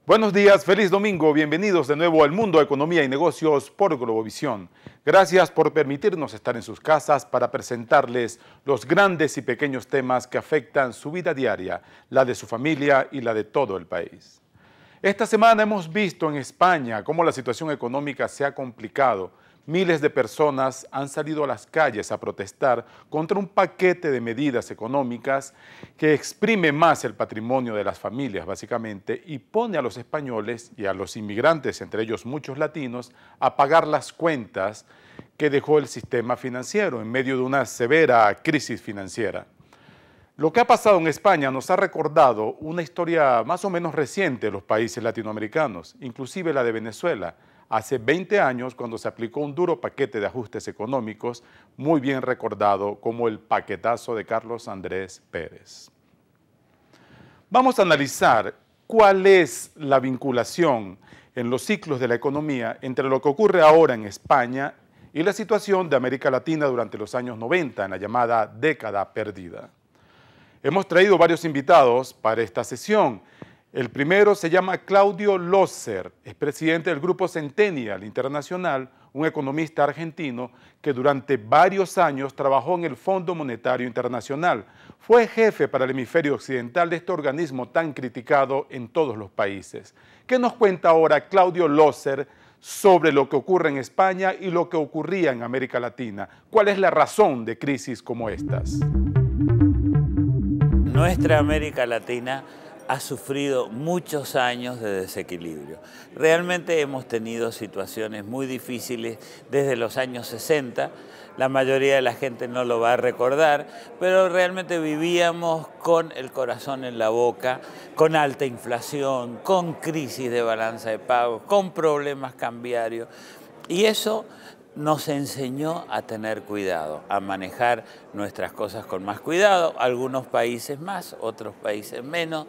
Buenos días, feliz domingo, bienvenidos de nuevo al Mundo de Economía y Negocios por Globovisión. Gracias por permitirnos estar en sus casas para presentarles los grandes y pequeños temas que afectan su vida diaria, la de su familia y la de todo el país. Esta semana hemos visto en España cómo la situación económica se ha complicado. Miles de personas han salido a las calles a protestar contra un paquete de medidas económicas que exprime más el patrimonio de las familias, básicamente, y pone a los españoles y a los inmigrantes, entre ellos muchos latinos, a pagar las cuentas que dejó el sistema financiero en medio de una severa crisis financiera. Lo que ha pasado en España nos ha recordado una historia más o menos reciente de los países latinoamericanos, inclusive la de Venezuela, hace 20 años cuando se aplicó un duro paquete de ajustes económicos, muy bien recordado como el paquetazo de Carlos Andrés Pérez. Vamos a analizar cuál es la vinculación en los ciclos de la economía entre lo que ocurre ahora en España y la situación de América Latina durante los años 90, en la llamada década perdida. Hemos traído varios invitados para esta sesión. El primero se llama Claudio Loser, es presidente del Grupo Centennial Internacional, un economista argentino que durante varios años trabajó en el Fondo Monetario Internacional. Fue jefe para el hemisferio occidental de este organismo tan criticado en todos los países. ¿Qué nos cuenta ahora Claudio Loser sobre lo que ocurre en España y lo que ocurría en América Latina? ¿Cuál es la razón de crisis como estas? Nuestra América Latina ha sufrido muchos años de desequilibrio. Realmente hemos tenido situaciones muy difíciles desde los años 60. La mayoría de la gente no lo va a recordar, pero realmente vivíamos con el corazón en la boca, con alta inflación, con crisis de balanza de pagos, con problemas cambiarios. Y eso nos enseñó a tener cuidado, a manejar nuestras cosas con más cuidado, algunos países más, otros países menos,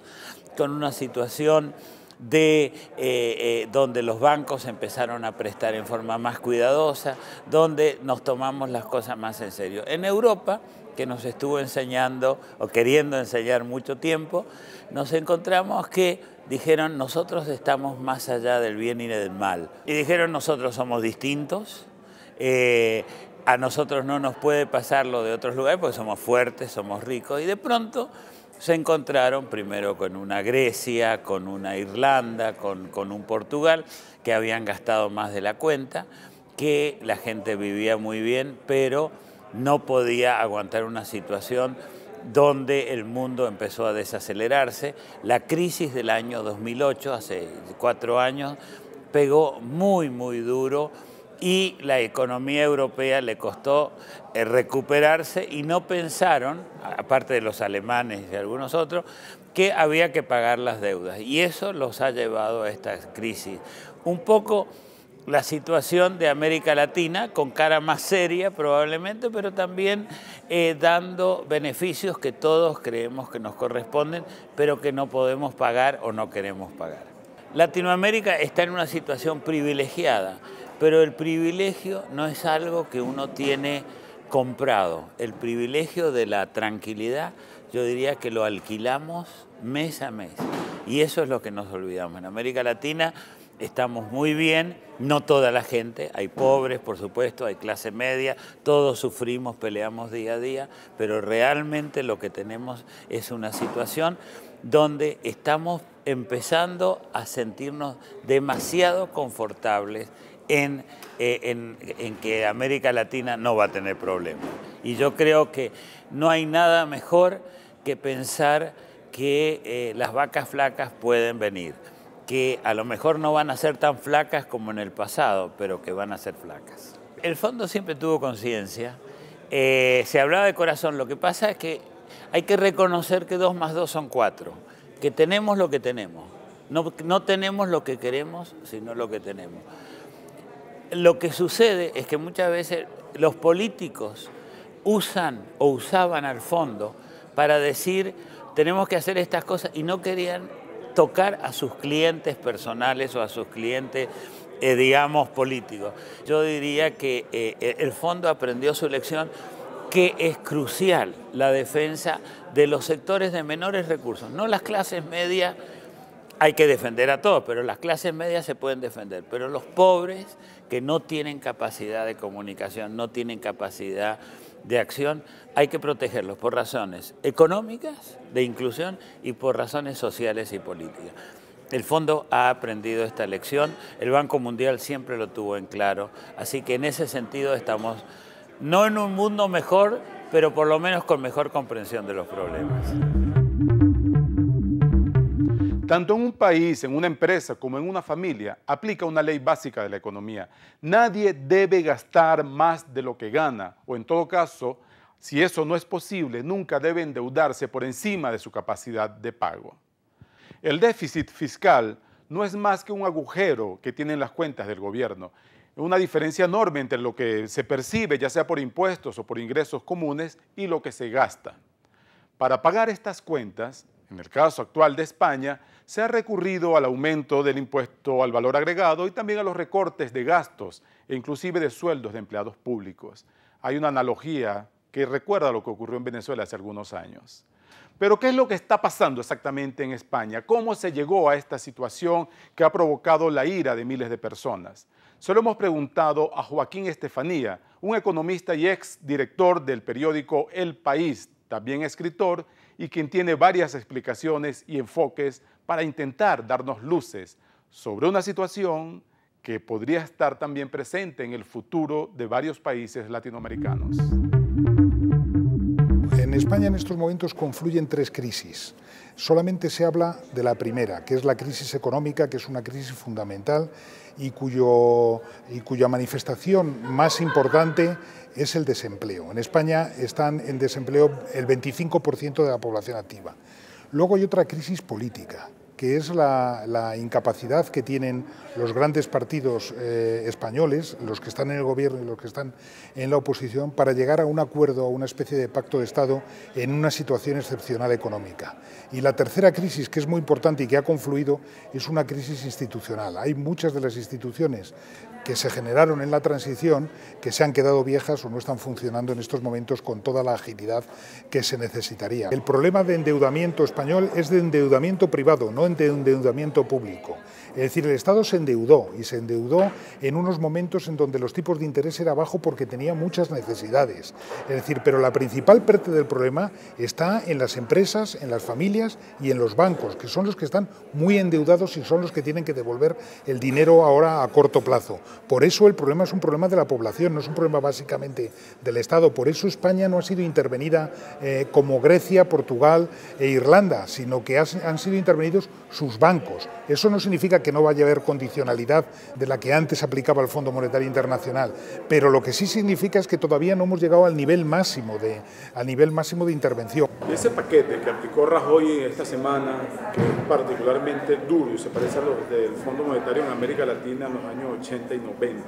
con una situación donde los bancos empezaron a prestar en forma más cuidadosa, donde nos tomamos las cosas más en serio. En Europa, que nos estuvo enseñando o queriendo enseñar mucho tiempo, nos encontramos que dijeron nosotros estamos más allá del bien y del mal. Y dijeron nosotros somos distintos, a nosotros no nos puede pasar lo de otros lugares porque somos fuertes, somos ricos, y de pronto se encontraron primero con una Grecia, con una Irlanda, con un Portugal, que habían gastado más de la cuenta, que la gente vivía muy bien, pero no podía aguantar una situación donde el mundo empezó a desacelerarse. La crisis del año 2008, hace 4 años, pegó muy, muy duro, y la economía europea le costó recuperarse y no pensaron, aparte de los alemanes y algunos otros, que había que pagar las deudas. Y eso los ha llevado a esta crisis. Un poco la situación de América Latina, con cara más seria probablemente, pero también dando beneficios que todos creemos que nos corresponden, pero que no podemos pagar o no queremos pagar. Latinoamérica está en una situación privilegiada, pero el privilegio no es algo que uno tiene comprado. El privilegio de la tranquilidad, yo diría que lo alquilamos mes a mes. Y eso es lo que nos olvidamos. En América Latina estamos muy bien, no toda la gente, hay pobres, por supuesto, hay clase media, todos sufrimos, peleamos día a día, pero realmente lo que tenemos es una situación donde estamos empezando a sentirnos demasiado confortables en que América Latina no va a tener problemas. Y yo creo que no hay nada mejor que pensar que las vacas flacas pueden venir, que a lo mejor no van a ser tan flacas como en el pasado, pero que van a ser flacas. El fondo siempre tuvo conciencia, se hablaba de corazón, lo que pasa es que hay que reconocer que 2 más 2 son 4, que tenemos lo que tenemos, no tenemos lo que queremos, sino lo que tenemos. Lo que sucede es que muchas veces los políticos usan o usaban al fondo para decir tenemos que hacer estas cosas y no querían tocar a sus clientes personales o a sus clientes, digamos, políticos. Yo diría que el fondo aprendió su lección, que es crucial la defensa de los sectores de menores recursos, no las clases medias hay que defender a todos, pero las clases medias se pueden defender. Pero los pobres que no tienen capacidad de comunicación, no tienen capacidad de acción, hay que protegerlos por razones económicas, de inclusión, y por razones sociales y políticas. El Fondo ha aprendido esta lección, el Banco Mundial siempre lo tuvo en claro, así que en ese sentido estamos no en un mundo mejor, pero por lo menos con mejor comprensión de los problemas. Tanto en un país, en una empresa, como en una familia, aplica una ley básica de la economía. Nadie debe gastar más de lo que gana, o en todo caso, si eso no es posible, nunca debe endeudarse por encima de su capacidad de pago. El déficit fiscal no es más que un agujero que tienen las cuentas del gobierno. Una diferencia enorme entre lo que se percibe, ya sea por impuestos o por ingresos comunes, y lo que se gasta. Para pagar estas cuentas, en el caso actual de España, se ha recurrido al aumento del impuesto al valor agregado y también a los recortes de gastos e inclusive de sueldos de empleados públicos. Hay una analogía que recuerda lo que ocurrió en Venezuela hace algunos años. Pero ¿qué es lo que está pasando exactamente en España? ¿Cómo se llegó a esta situación que ha provocado la ira de miles de personas? Se lo hemos preguntado a Joaquín Estefanía, un economista y ex director del periódico El País, también escritor, y quien tiene varias explicaciones y enfoques para intentar darnos luces sobre una situación que podría estar también presente en el futuro de varios países latinoamericanos. En España en estos momentos confluyen tres crisis. Solamente se habla de la primera, que es la crisis económica, que es una crisis fundamental y cuya manifestación más importante es el desempleo. En España están en desempleo el 25% de la población activa. Luego hay otra crisis política, que es la incapacidad que tienen los grandes partidos españoles, los que están en el gobierno y los que están en la oposición, para llegar a un acuerdo, a una especie de pacto de Estado en una situación excepcional económica. Y la tercera crisis, que es muy importante y que ha confluido, es una crisis institucional. Hay muchas de las instituciones que se generaron en la transición que se han quedado viejas o no están funcionando en estos momentos con toda la agilidad que se necesitaría. El problema de endeudamiento español es de endeudamiento privado, no de endeudamiento público. Es decir, el Estado se endeudó y se endeudó en unos momentos en donde los tipos de interés era bajo porque tenía muchas necesidades. Es decir, pero la principal parte del problema está en las empresas, en las familias y en los bancos, que son los que están muy endeudados y son los que tienen que devolver el dinero ahora a corto plazo. Por eso el problema es un problema de la población, no es un problema básicamente del Estado. Por eso España no ha sido intervenida como Grecia, Portugal e Irlanda, sino que han sido intervenidos sus bancos. Eso no significa que no vaya a haber condicionalidad de la que antes aplicaba el Fondo Monetario Internacional, pero lo que sí significa es que todavía no hemos llegado al nivel máximo de intervención. Ese paquete que aplicó Rajoy esta semana, que es particularmente duro y se parece a los del Fondo Monetario en América Latina en los años 80 y 90,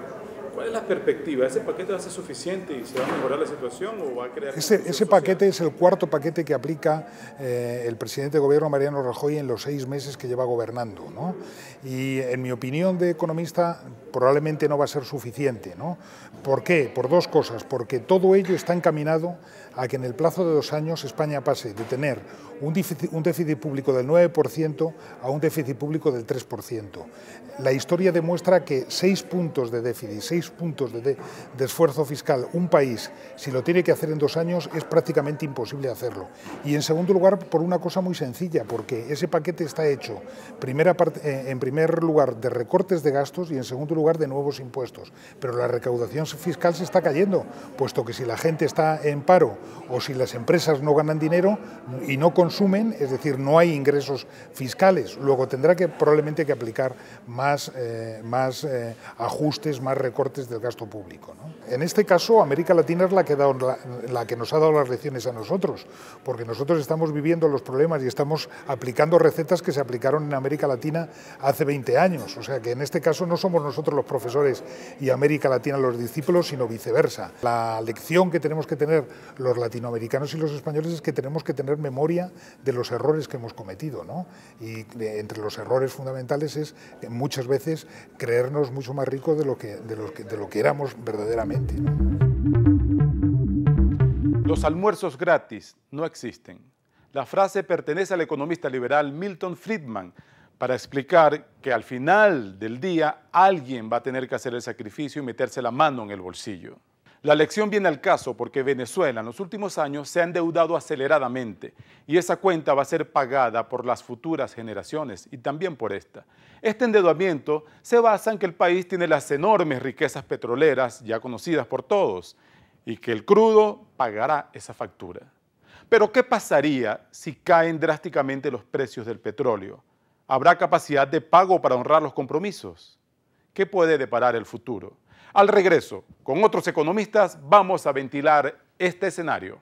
¿cuál es la perspectiva? ¿Ese paquete va a ser suficiente y se va a mejorar la situación o va a crear... Ese paquete es el cuarto paquete que aplica el presidente de gobierno Mariano Rajoy en los 6 meses que lleva gobernando, ¿no? Y en mi opinión de economista probablemente no va a ser suficiente, ¿no? ¿Por qué? Por dos cosas. Porque todo ello está encaminado a que en el plazo de 2 años España pase de tener un déficit público del 9% a un déficit público del 3%. La historia demuestra que 6 puntos de déficit, 6 puntos de esfuerzo fiscal, un país, si lo tiene que hacer en 2 años, es prácticamente imposible hacerlo. Y en segundo lugar, por una cosa muy sencilla, porque ese paquete está hecho, en primer lugar, de recortes de gastos y en segundo lugar, de nuevos impuestos. Pero la recaudación fiscal se está cayendo, puesto que si la gente está en paro o si las empresas no ganan dinero y no consumen, es decir, no hay ingresos fiscales, luego tendrá que probablemente que aplicar más ajustes, más recortes del gasto público, ¿no? En este caso, América Latina es la que nos ha dado las lecciones a nosotros, porque nosotros estamos viviendo los problemas y estamos aplicando recetas que se aplicaron en América Latina hace 20 años. O sea que en este caso no somos nosotros los profesores y América Latina los discípulos, sino viceversa. La lección que tenemos que tener los latinoamericanos y los españoles es que tenemos que tener memoria de los errores que hemos cometido, ¿no? Y entre los errores fundamentales es muchas veces creernos mucho más ricos de lo que éramos verdaderamente, ¿no? Los almuerzos gratis no existen. La frase pertenece al economista liberal Milton Friedman, para explicar que al final del día alguien va a tener que hacer el sacrificio y meterse la mano en el bolsillo. La lección viene al caso porque Venezuela en los últimos años se ha endeudado aceleradamente y esa cuenta va a ser pagada por las futuras generaciones y también por esta. Este endeudamiento se basa en que el país tiene las enormes riquezas petroleras ya conocidas por todos y que el crudo pagará esa factura. Pero ¿qué pasaría si caen drásticamente los precios del petróleo? ¿Habrá capacidad de pago para honrar los compromisos? ¿Qué puede deparar el futuro? Al regreso, con otros economistas, vamos a ventilar este escenario.